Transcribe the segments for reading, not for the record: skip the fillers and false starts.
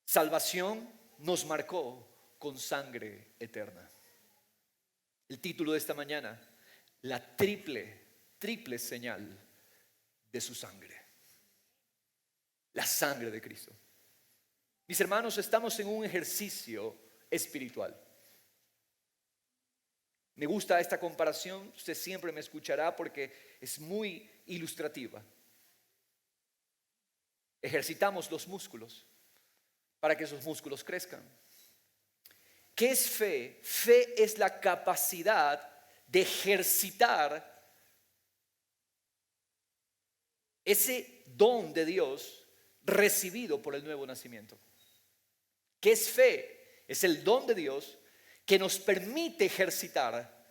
Salvación nos marcó con sangre eterna. El título de esta mañana, la triple señal de su sangre. La sangre de Cristo. Mis hermanos, estamos en un ejercicio espiritual. Me gusta esta comparación, usted siempre me escuchará porque es muy ilustrativa. Ejercitamos los músculos para que esos músculos crezcan. ¿Qué es fe? Fe es la capacidad de ejercitar ese don de Dios recibido por el nuevo nacimiento. ¿Qué es fe? Es el don de Dios que nos permite ejercitar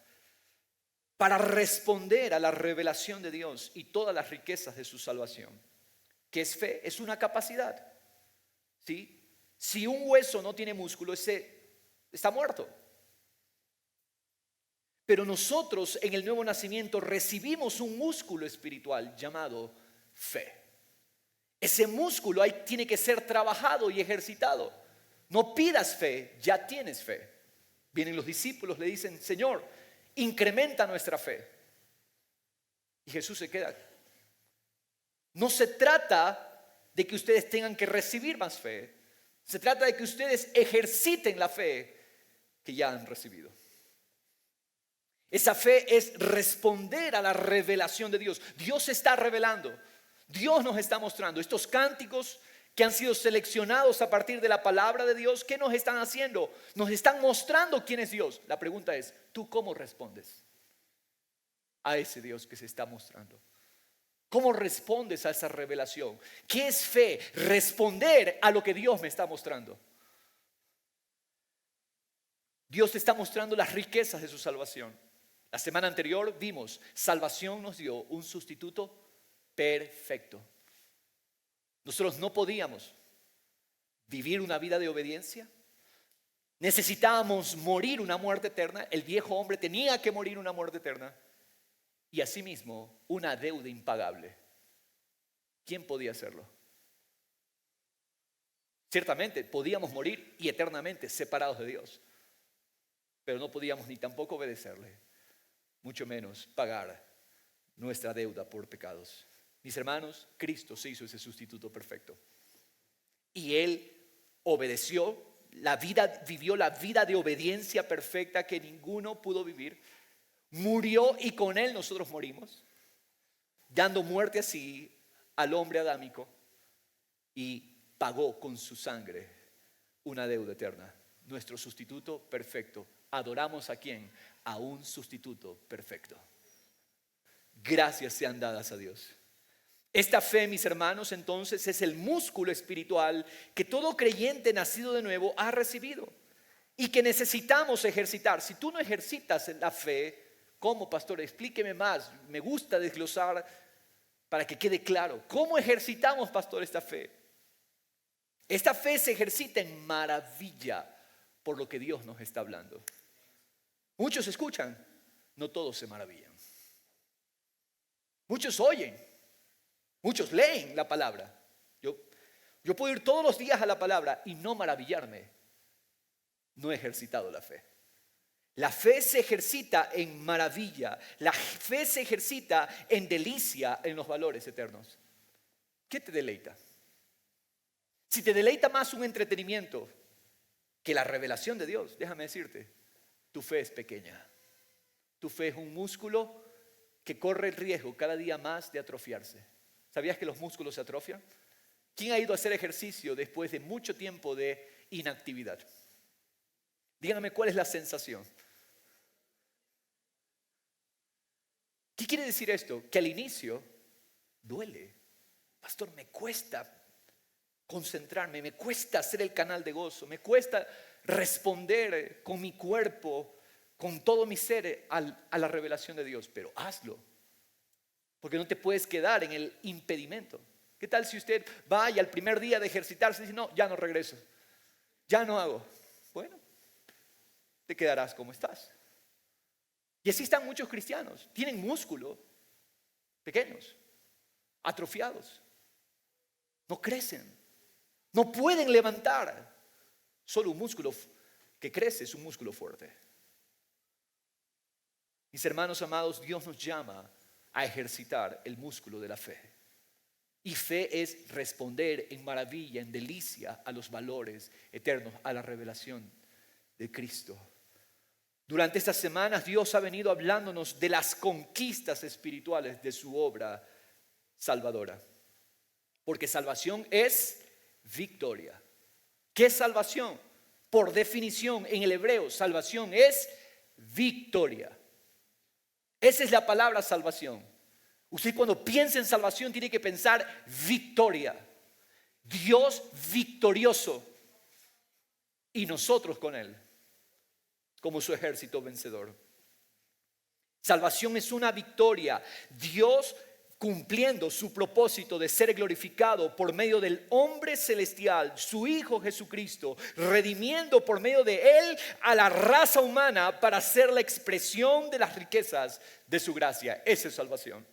para responder a la revelación de Dios y todas las riquezas de su salvación. ¿Qué es fe? Es una capacidad. ¿Sí? Si un hueso no tiene músculo, ese está muerto. Pero nosotros en el nuevo nacimiento recibimos un músculo espiritual llamado fe. Ese músculo ahí tiene que ser trabajado y ejercitado. No pidas fe, ya tienes fe. Vienen los discípulos, le dicen, Señor, incrementa nuestra fe. Y Jesús se queda. No se trata de que ustedes tengan que recibir más fe. Se trata de que ustedes ejerciten la fe que ya han recibido. Esa fe es responder a la revelación de Dios. Dios se está revelando. Dios nos está mostrando. Estos cánticos que han sido seleccionados a partir de la palabra de Dios, ¿qué nos están haciendo? Nos están mostrando quién es Dios. La pregunta es, ¿tú cómo respondes a ese Dios que se está mostrando? ¿Cómo respondes a esa revelación? ¿Qué es fe? Responder a lo que Dios me está mostrando. Dios te está mostrando las riquezas de su salvación. La semana anterior vimos, salvación nos dio un sustituto perfecto. Nosotros no podíamos vivir una vida de obediencia. Necesitábamos morir una muerte eterna. El viejo hombre tenía que morir una muerte eterna. Y asimismo, una deuda impagable. ¿Quién podía hacerlo? Ciertamente podíamos morir y eternamente separados de Dios. Pero no podíamos ni tampoco obedecerle, mucho menos pagar nuestra deuda por pecados. Mis hermanos, Cristo se hizo ese sustituto perfecto. Y Él obedeció vivió la vida de obediencia perfecta que ninguno pudo vivir. Murió y con Él nosotros morimos, dando muerte así al hombre adámico, y pagó con su sangre una deuda eterna. Nuestro sustituto perfecto. ¿Adoramos a quién? A un sustituto perfecto. Gracias sean dadas a Dios. Esta fe, mis hermanos, entonces es el músculo espiritual que todo creyente nacido de nuevo ha recibido y que necesitamos ejercitar. Si tú no ejercitas la fe, ¿cómo, pastor? Explíqueme más. Me gusta desglosar para que quede claro. ¿Cómo ejercitamos, pastor, esta fe? Esta fe se ejercita en maravilla por lo que Dios nos está hablando. Muchos escuchan, no todos se maravillan. Muchos oyen, muchos leen la palabra. Yo puedo ir todos los días a la palabra y no maravillarme. No he ejercitado la fe. La fe se ejercita en maravilla. La fe se ejercita en delicia en los valores eternos. ¿Qué te deleita? Si te deleita más un entretenimiento que la revelación de Dios, déjame decirte, tu fe es pequeña. Tu fe es un músculo que corre el riesgo cada día más de atrofiarse. ¿Sabías que los músculos se atrofian? ¿Quién ha ido a hacer ejercicio después de mucho tiempo de inactividad? Díganme cuál es la sensación. ¿Qué quiere decir esto? Que al inicio duele. Pastor, me cuesta concentrarme, me cuesta hacer el canal de gozo, me cuesta responder con mi cuerpo, con todo mi ser a la revelación de Dios, pero hazlo, porque no te puedes quedar en el impedimento. ¿Qué tal si usted va y al primer día de ejercitarse dice, no, ya no regreso, ya no hago? Bueno, te quedarás como estás. Y así están muchos cristianos, tienen músculo, pequeños, atrofiados, no crecen, No pueden levantar. Solo un músculo que crece es un músculo fuerte. Mis hermanos amados, Dios nos llama a ejercitar el músculo de la fe. Y fe es responder en maravilla, en delicia a los valores eternos, a la revelación de Cristo. Durante estas semanas Dios ha venido hablándonos de las conquistas espirituales de su obra salvadora. Porque salvación es victoria. ¿Qué es salvación? Por definición en el hebreo, salvación es victoria. Esa es la palabra salvación. Usted cuando piensa en salvación tiene que pensar victoria. Dios victorioso y nosotros con Él, como su ejército vencedor. Salvación es una victoria. Dios cumpliendo su propósito de ser glorificado por medio del hombre celestial, su Hijo Jesucristo, redimiendo por medio de Él a la raza humana para ser la expresión de las riquezas de su gracia. Esa es salvación.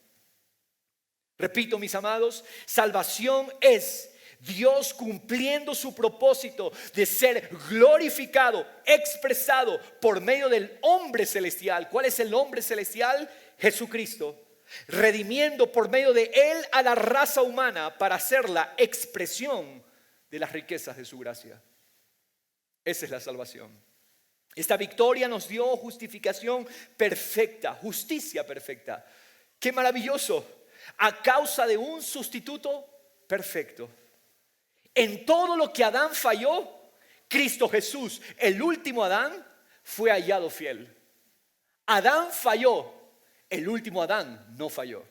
Repito, mis amados, salvación es Dios cumpliendo su propósito de ser glorificado, expresado por medio del hombre celestial. ¿Cuál es el hombre celestial? Jesucristo. Redimiendo por medio de Él a la raza humana para ser la expresión de las riquezas de su gracia. Esa es la salvación. Esta victoria nos dio justificación perfecta, justicia perfecta. ¡Qué maravilloso! A causa de un sustituto perfecto. En todo lo que Adán falló, Cristo Jesús, el último Adán, fue hallado fiel. Adán falló, el último Adán no falló.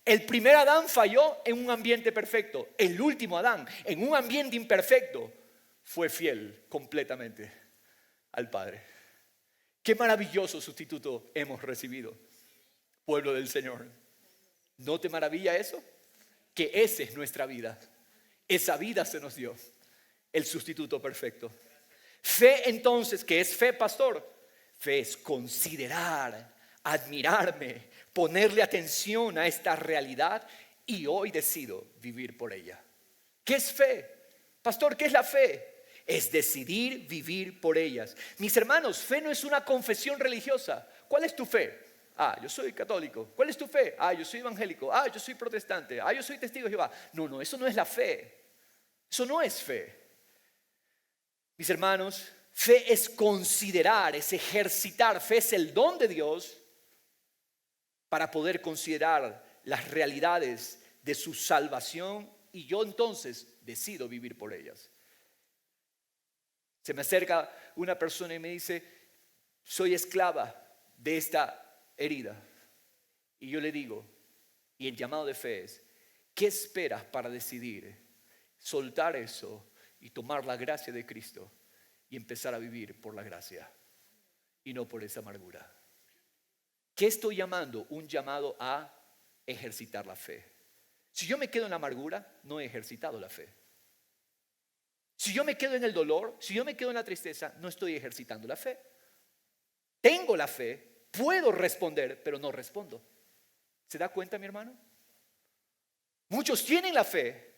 El primer Adán falló en un ambiente perfecto. El último Adán, en un ambiente imperfecto, fue fiel completamente al Padre. Qué maravilloso sustituto hemos recibido, pueblo del Señor. ¿No te maravilla eso? Que esa es nuestra vida. Esa vida se nos dio, el sustituto perfecto. Fe entonces, ¿qué es fe, pastor? Fe es considerar, admirarme, ponerle atención a esta realidad y hoy decido vivir por ella. ¿Qué es fe? Pastor, ¿qué es la fe? Es decidir vivir por ellas. Mis hermanos, fe no es una confesión religiosa. ¿Cuál es tu fe? Yo soy católico. ¿Cuál es tu fe? Yo soy evangélico. Yo soy protestante. Yo soy testigo de Jehová. No, eso no es la fe. Eso no es fe. Mis hermanos, fe es considerar, es ejercitar. Fe es el don de Dios para poder considerar las realidades de su salvación y yo entonces decido vivir por ellas. Se me acerca una persona y me dice, soy esclava de esta herida. Y yo le digo, y el llamado de fe es, ¿qué esperas para decidir soltar eso y tomar la gracia de Cristo y empezar a vivir por la gracia y no por esa amargura? ¿Qué estoy llamando? Un llamado a ejercitar la fe. Si yo me quedo en la amargura, no he ejercitado la fe. Si yo me quedo en el dolor, si yo me quedo en la tristeza, no estoy ejercitando la fe. Tengo la fe, puedo responder, pero no respondo. ¿Se da cuenta, mi hermano? Muchos tienen la fe,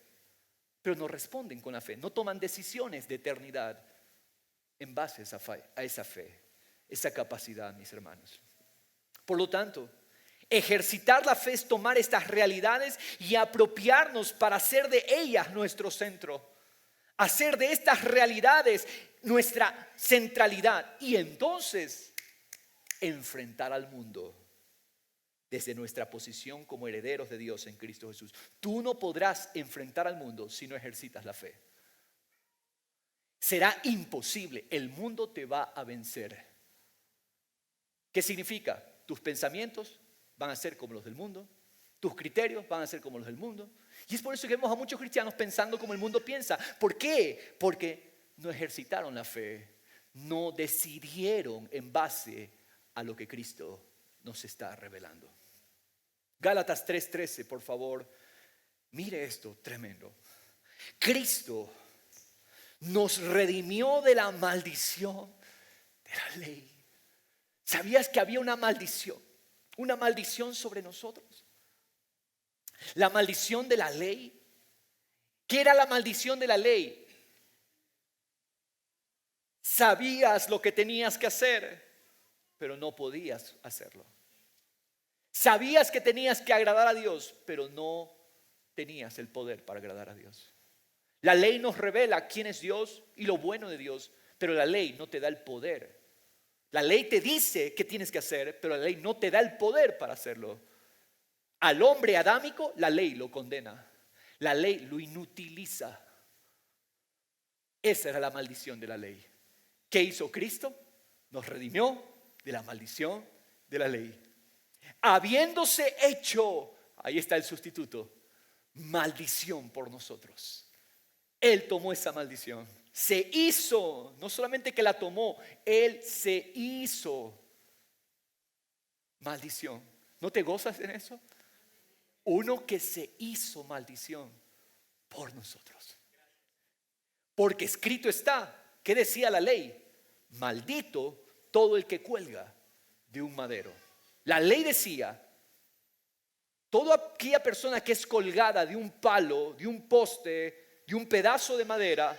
pero no responden con la fe. No toman decisiones de eternidad en base a esa fe, esa capacidad, mis hermanos. Por lo tanto, ejercitar la fe es tomar estas realidades y apropiarnos para hacer de ellas nuestro centro. Hacer de estas realidades nuestra centralidad y entonces enfrentar al mundo desde nuestra posición como herederos de Dios en Cristo Jesús. Tú no podrás enfrentar al mundo si no ejercitas la fe. Será imposible, el mundo te va a vencer. ¿Qué significa? Tus pensamientos van a ser como los del mundo, tus criterios van a ser como los del mundo. Y es por eso que vemos a muchos cristianos pensando como el mundo piensa. ¿Por qué? Porque no ejercitaron la fe, no decidieron en base a lo que Cristo nos está revelando. Gálatas 3:13, por favor. Mire esto tremendo. Cristo nos redimió de la maldición de la ley. ¿Sabías que había una maldición sobre nosotros? La maldición de la ley ¿Qué era la maldición de la ley? Sabías lo que tenías que hacer, pero no podías hacerlo. Sabías que tenías que agradar a Dios, pero no tenías el poder para agradar a Dios. La ley nos revela quién es Dios y lo bueno de Dios, pero la ley no te da el poder. La ley te dice qué tienes que hacer, pero la ley no te da el poder para hacerlo. Al hombre adámico, la ley lo condena. La ley lo inutiliza. Esa era la maldición de la ley. ¿Qué hizo Cristo? Nos redimió de la maldición de la ley. Habiéndose hecho, ahí está el sustituto, maldición por nosotros. Él tomó esa maldición. Se hizo, no solamente que la tomó, Él se hizo maldición. ¿No te gozas en eso? Uno que se hizo maldición por nosotros. Porque escrito está, ¿qué decía la ley? Maldito todo el que cuelga de un madero. La ley decía, toda aquella persona que es colgada de un palo, de un poste, de un pedazo de madera,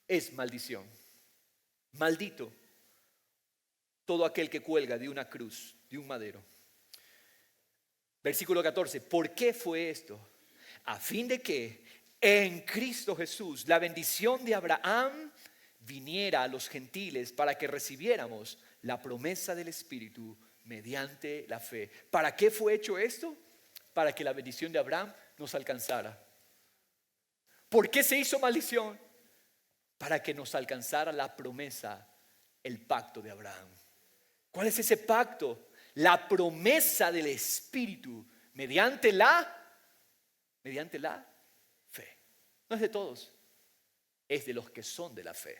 es maldición. Maldito todo aquel que cuelga de una cruz, de un madero. Versículo 14, ¿por qué fue esto? A fin de que en Cristo Jesús la bendición de Abraham viniera a los gentiles para que recibiéramos la promesa del Espíritu mediante la fe. ¿Para qué fue hecho esto? Para que la bendición de Abraham nos alcanzara. ¿Por qué se hizo maldición? Para que nos alcanzara la promesa, el pacto de Abraham. ¿Cuál es ese pacto? La promesa del Espíritu mediante la fe. No es de todos, es de los que son de la fe.